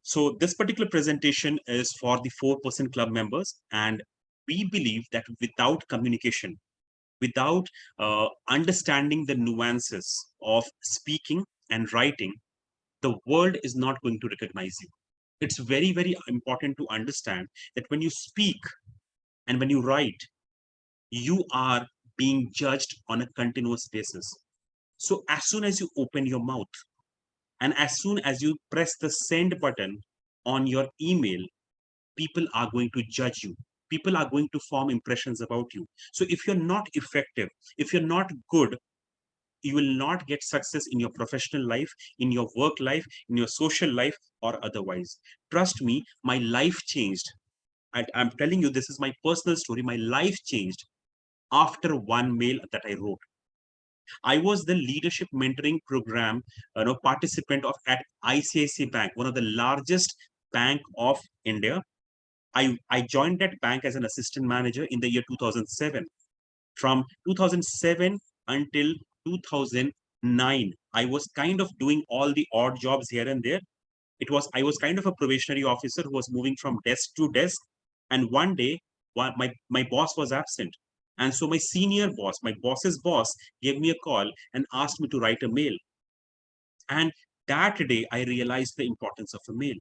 So this particular presentation is for the 4% club members, and we believe that without communication, without understanding the nuances of speaking and writing, the world is not going to recognize you. It's very, very important to understand that when you speak and when you write, you are being judged on a continuous basis. So as soon as you open your mouth and as soon as you press the send button on your email, people are going to judge you. People are going to form impressions about you. So if you're not effective, if you're not good, you will not get success in your professional life, in your work life, in your social life, or otherwise. Trust me, my life changed. I'm telling you, this is my personal story. My life changed after one mail that I wrote. I was the leadership mentoring program participant of at ICICI Bank, one of the largest bank of India. I joined that bank as an assistant manager in the year 2007. From 2007 until 2009, I was kind of doing all the odd jobs here and there. I was kind of a probationary officer who was moving from desk to desk. And one day, my boss was absent. And so my senior boss, my boss's boss, gave me a call and asked me to write a mail. And that day, I realized the importance of a mail.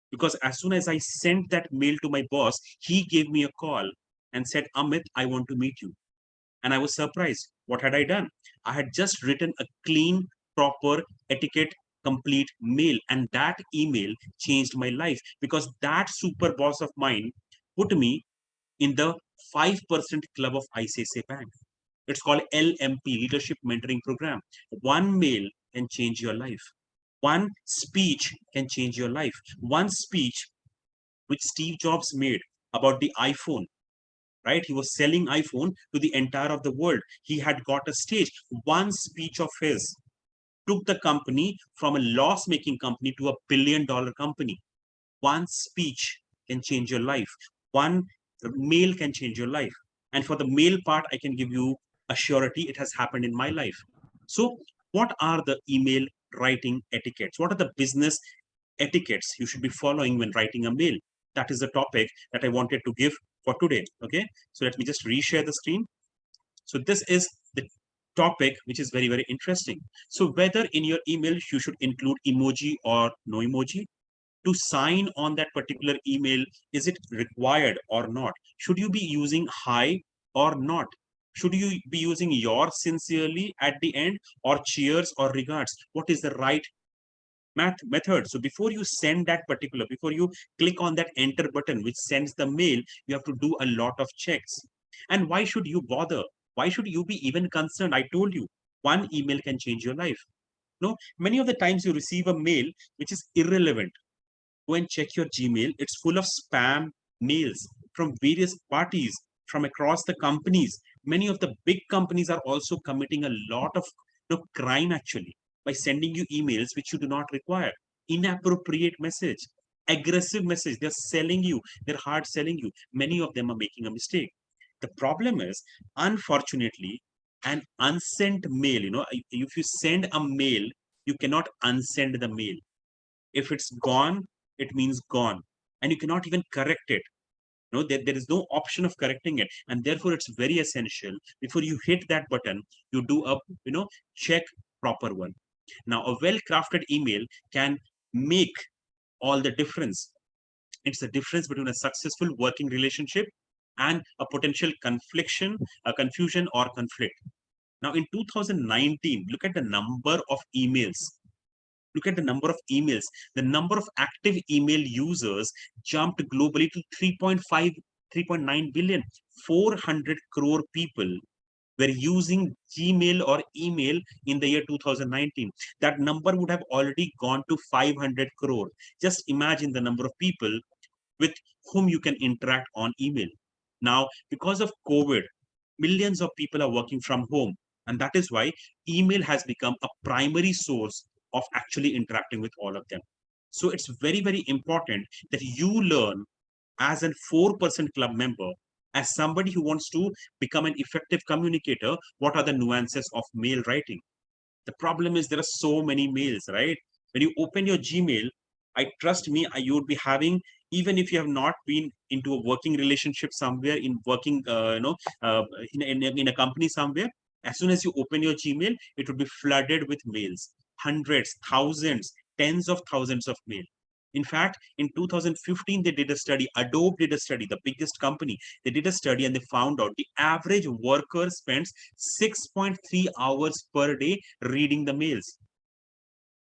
Because as soon as I sent that mail to my boss, he gave me a call and said, Amit, I want to meet you. And I was surprised. What had I done? I had just written a clean, proper, etiquette complete mail. And that email changed my life because that super boss of mine put me in the 5% club of ICICI Bank. It's called LMP, Leadership Mentoring Program. One mail can change your life. One speech can change your life. One speech which Steve Jobs made about the iPhone, right? He was selling iPhone to the entire of the world. He had got a stage. One speech of his took the company from a loss-making company to $1 billion company. One speech can change your life. One mail can change your life. And for the mail part, I can give you a surety it has happened in my life. So what are the email writing etiquettes? What are the business etiquettes you should be following when writing a mail? That is the topic that I wanted to give for today. Okay, so let me just reshare the screen. So this is the topic which is very, very interesting. So whether in your email you should include emoji or no emoji, to sign on that particular email, is it required or not? Should you be using hi or not? Should you be using your sincerely at the end or cheers or regards? What is the right method? So before you send that particular, before you click on that enter button which sends the mail, you have to do a lot of checks. And why should you bother? Why should you be even concerned? I told you, one email can change your life. No, many of the times you receive a mail which is irrelevant. Go and check your Gmail. It's full of spam mails from various parties from across the companies. Many of the big companies are also committing a lot of crime actually by sending you emails which you do not require. Inappropriate message, aggressive message. They're selling you, they're hard selling you. Many of them are making a mistake. The problem is, unfortunately, an unsent mail, if you send a mail, you cannot unsend the mail. If it's gone, it means gone, and you cannot even correct it. There is no option of correcting it, and therefore it's very essential before you hit that button, you do a check proper one. Now a well crafted email can make all the difference. It's the difference between a successful working relationship and a potential confusion or conflict. Now in 2019, look at the number of emails. Look at the number of emails. The number of active email users jumped globally to 3.5, 3.9 billion. 400 crore people were using Gmail or email in the year 2019. That number would have already gone to 500 crore. Just imagine the number of people with whom you can interact on email. Now, because of COVID, millions of people are working from home. And that is why email has become a primary source of actually interacting with all of them. So it's very, very important that you learn as a 4% club member, as somebody who wants to become an effective communicator, what are the nuances of mail writing. The problem is there are so many mails, right? When you open your Gmail, I trust me, you would be having, even if you have not been into a working relationship somewhere, in working, in a company somewhere, as soon as you open your Gmail, it would be flooded with mails, hundreds, thousands, tens of thousands of mail. In fact, in 2015, they did a study, Adobe did a study, the biggest company, they did a study and they found out the average worker spends 6.3 hours per day reading the mails.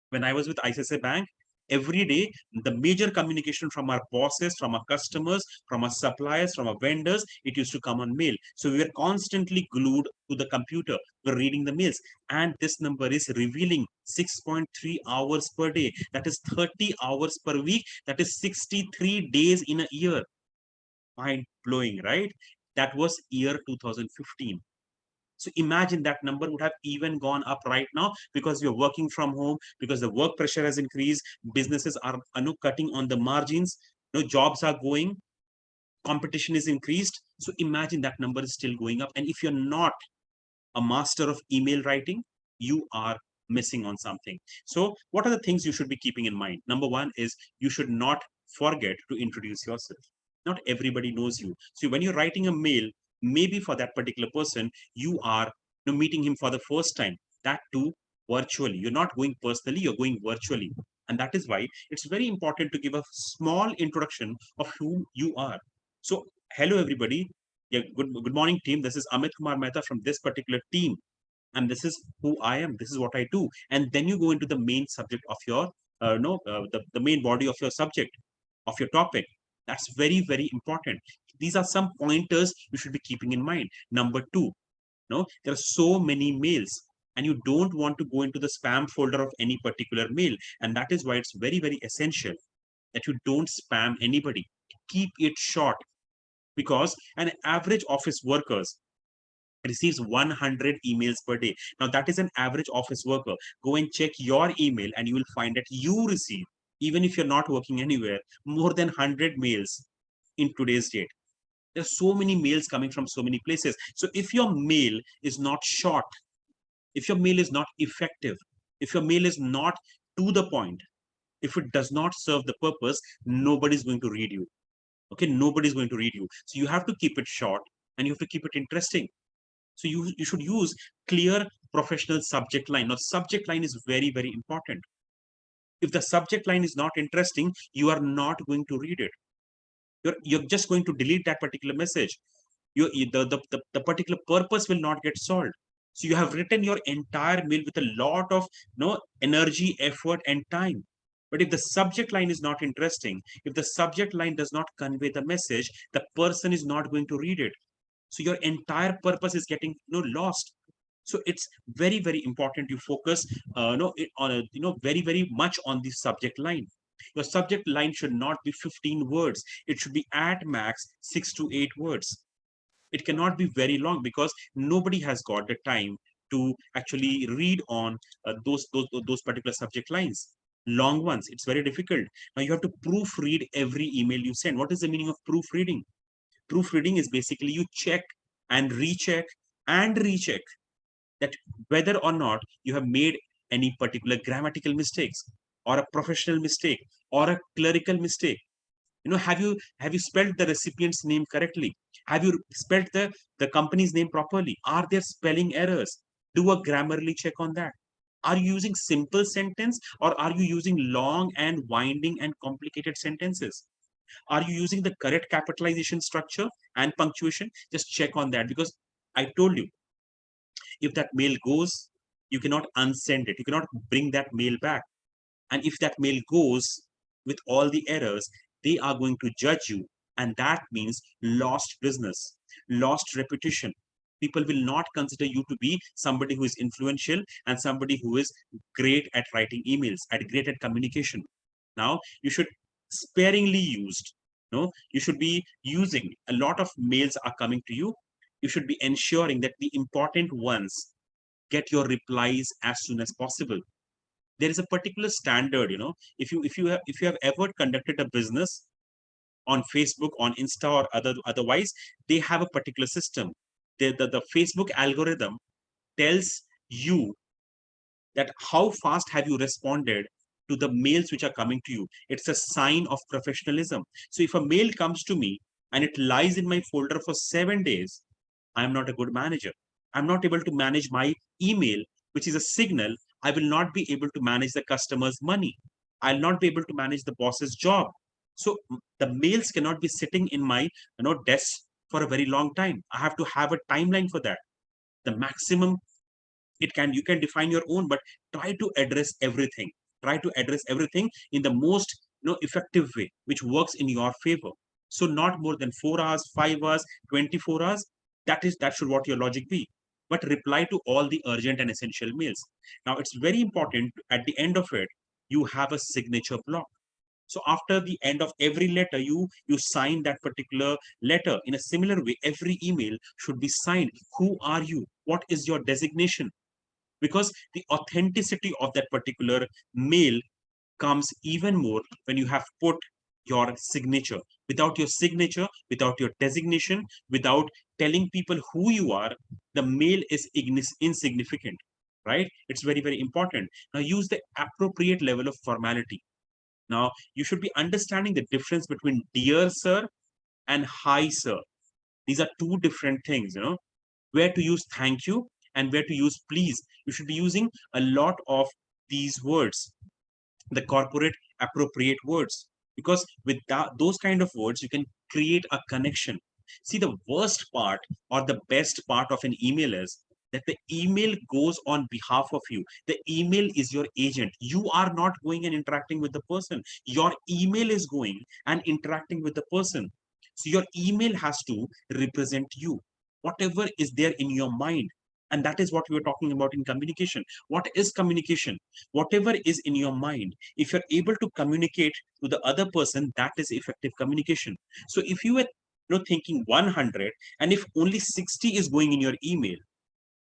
When I was with ICICI Bank, every day, the major communication from our bosses, from our customers, from our suppliers, from our vendors, it used to come on mail. So we were constantly glued to the computer. We're reading the mails. And this number is revealing 6.3 hours per day. That is 30 hours per week. That is 63 days in a year. Mind blowing, right? That was year 2015. So imagine that number would have even gone up right now, because you're working from home, because the work pressure has increased, businesses are, cutting on the margins, jobs are going, competition is increased. So imagine that number is still going up. And if you're not a master of email writing, you are missing on something. So what are the things you should be keeping in mind? Number one is, you should not forget to introduce yourself. Not everybody knows you. So when you're writing a mail, maybe for that particular person, you are, meeting him for the first time, that too virtually. You're not going personally, you're going virtually. And that is why it's very important to give a small introduction of who you are. So hello everybody. Yeah, good morning, team. This is Amit Kumar Mehta from this particular team, and this is who I am. This is what I do. And then you go into the main subject of your, no, the main body of your subject, of your topic. That's very, very important. These are some pointers you should be keeping in mind. Number two, no, there are so many mails, and you don't want to go into the spam folder of any particular mail. And that is why it's very, very essential that you don't spam anybody. Keep it short, because an average office workers receives 100 emails per day. Now that is an average office worker. Go and check your email and you will find that you receive, even if you're not working anywhere, more than 100 mails in today's date. There's so many mails coming from so many places. So if your mail is not short, if your mail is not effective, if your mail is not to the point, if it does not serve the purpose, nobody's going to read you. Okay, nobody's going to read you. So you have to keep it short and you have to keep it interesting. So you should use clear professional subject line. Now, subject line is very, very important. If the subject line is not interesting, you are not going to read it. You're just going to delete that particular message. The particular purpose will not get solved. So you have written your entire mail with a lot of, energy, effort, and time. But if the subject line is not interesting, if the subject line does not convey the message, the person is not going to read it. So your entire purpose is getting, lost. So it's very, very important you focus, on a, very, very much on the subject line. Your subject line should not be 15 words. It should be at max 6 to 8 words. It cannot be very long, because nobody has got the time to actually read on, those particular subject lines. Long ones, it's very difficult. Now you have to proofread every email you send. What is the meaning of proofreading? Proofreading is basically you check and recheck and recheck that whether or not you have made any particular grammatical mistakes, or a professional mistake, or a clerical mistake. Have you spelled the recipient's name correctly? Have you spelled the company's name properly? Are there spelling errors? Do a grammarly check on that. Are you using simple sentence, or are you using long and winding and complicated sentences? Are you using the correct capitalization structure and punctuation? Just check on that, because I told you, if that mail goes, you cannot unsend it. You cannot bring that mail back. And if that mail goes with all the errors, they are going to judge you. And that means lost business, lost reputation. People will not consider you to be somebody who is influential and somebody who is great at writing emails, at great at communication. Now, you should sparingly used. No, you should be using, a lot of mails are coming to you. You should be ensuring that the important ones get your replies as soon as possible. There is a particular standard, if you have ever conducted a business on Facebook, on Insta, or otherwise, they have a particular system. The Facebook algorithm tells you that how fast have you responded to the mails which are coming to you. It's a sign of professionalism. So if a mail comes to me and it lies in my folder for 7 days, I'm not a good manager. I'm not able to manage my email, which is a signal. I will not be able to manage the customer's money. I'll not be able to manage the boss's job. So the mails cannot be sitting in my desk for a very long time. I have to have a timeline for that. The maximum it can, you can define your own, but try to address everything. Try to address everything in the most effective way, which works in your favor. So not more than 4 hours, 5 hours, 24 hours. That should what your logic be. But reply to all the urgent and essential mails. Now it's very important at the end of it, you have a signature block. So after the end of every letter, you sign that particular letter. In a similar way, every email should be signed. Who are you? What is your designation? Because the authenticity of that particular mail comes even more when you have put your signature. Without your signature, without your designation, without telling people who you are, the mail is insignificant, right? It's very, very important. Now use the appropriate level of formality. Now you should be understanding the difference between dear sir and hi sir. These are two different things, where to use thank you and where to use please. You should be using a lot of these words, the corporate appropriate words, because with those kind of words, you can create a connection. See, the worst part or the best part of an email is that the email goes on behalf of you. The email is your agent. You are not going and interacting with the person. Your email is going and interacting with the person. So your email has to represent you, whatever is there in your mind. And that is what we were talking about in communication. What is communication? Whatever is in your mind, if you're able to communicate to the other person, that is effective communication. So if you were thinking 100, and if only 60 is going in your email,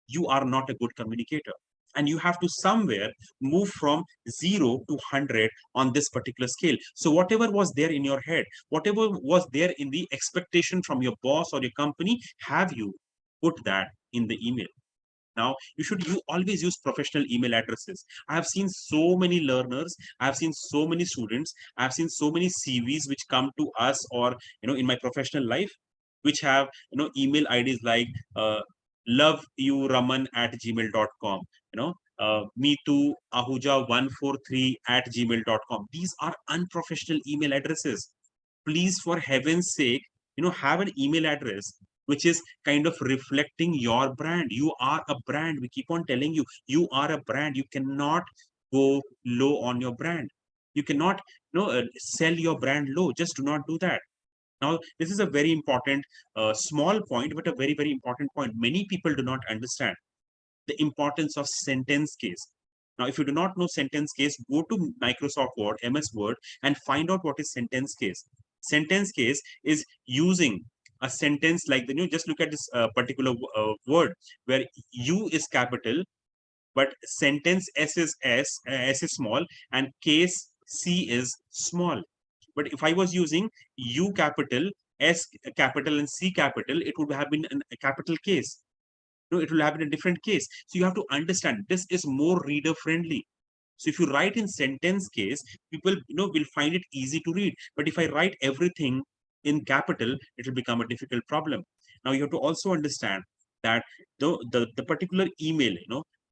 you are not a good communicator. And you have to somewhere move from 0 to 100 on this particular scale. So whatever was there in your head, whatever was there in the expectation from your boss or your company, have you put that in the email? Now, you always use professional email addresses. I have seen so many learners, I have seen so many students, I have seen so many CVs which come to us, or in my professional life, which have email IDs like love you raman at gmail.com, me too ahuja 143 at gmail.com. These are unprofessional email addresses. Please, for heaven's sake, have an email address which is kind of reflecting your brand. You are a brand. We keep on telling you, you are a brand. You cannot go low on your brand. You cannot sell your brand low. Just do not do that. Now this is a very important small point, but a very, very important point. Many people do not understand the importance of sentence case. Now, if you do not know sentence case, go to Microsoft Word, MS Word, and find out what is sentence case. Sentence case is using a sentence like just look at this particular word where U is capital, but sentence S is small, and case C is small. But if I was using U capital, S capital, and C capital, it would have been a capital case. No, it will happen in a different case. So you have to understand this is more reader friendly. So if you write in sentence case, people will find it easy to read. But if I write everything in capital, it will become a difficult problem. Now you have to also understand that the particular email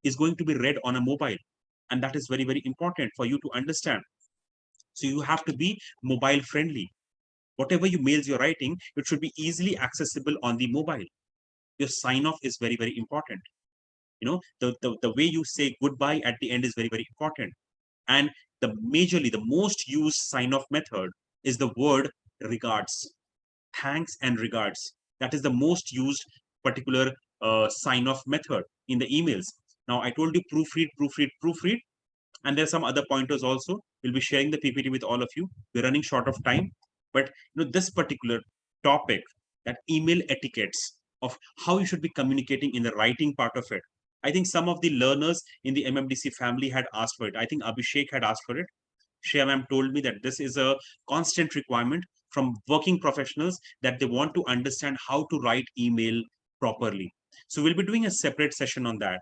is going to be read on a mobile, and that is very, very important for you to understand. So you have to be mobile friendly. Whatever you mails you're writing, it should be easily accessible on the mobile. Your sign off is very, very important. The way you say goodbye at the end is very, very important. And the most used sign off method is the word regards. Thanks and regards. That is the most used particular sign off method in the emails. Now I told you proofread, proofread, proofread, and there's some other pointers also. We'll be sharing the PPT with all of you. We're running short of time, but this particular topic, that email etiquettes of how you should be communicating in the writing part of it. I think some of the learners in the MMDC family had asked for it. I think Abhishek had asked for it. Shreya ma'am told me that this is a constant requirement from working professionals, that they want to understand how to write email properly. So we'll be doing a separate session on that.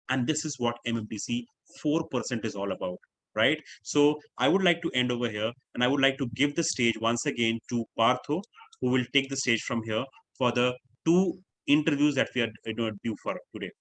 And this is what MMDC 4% is all about. right? So I would like to end over here, and I would like to give the stage once again to Partho, who will take the stage from here for the two interviews that we are due for today.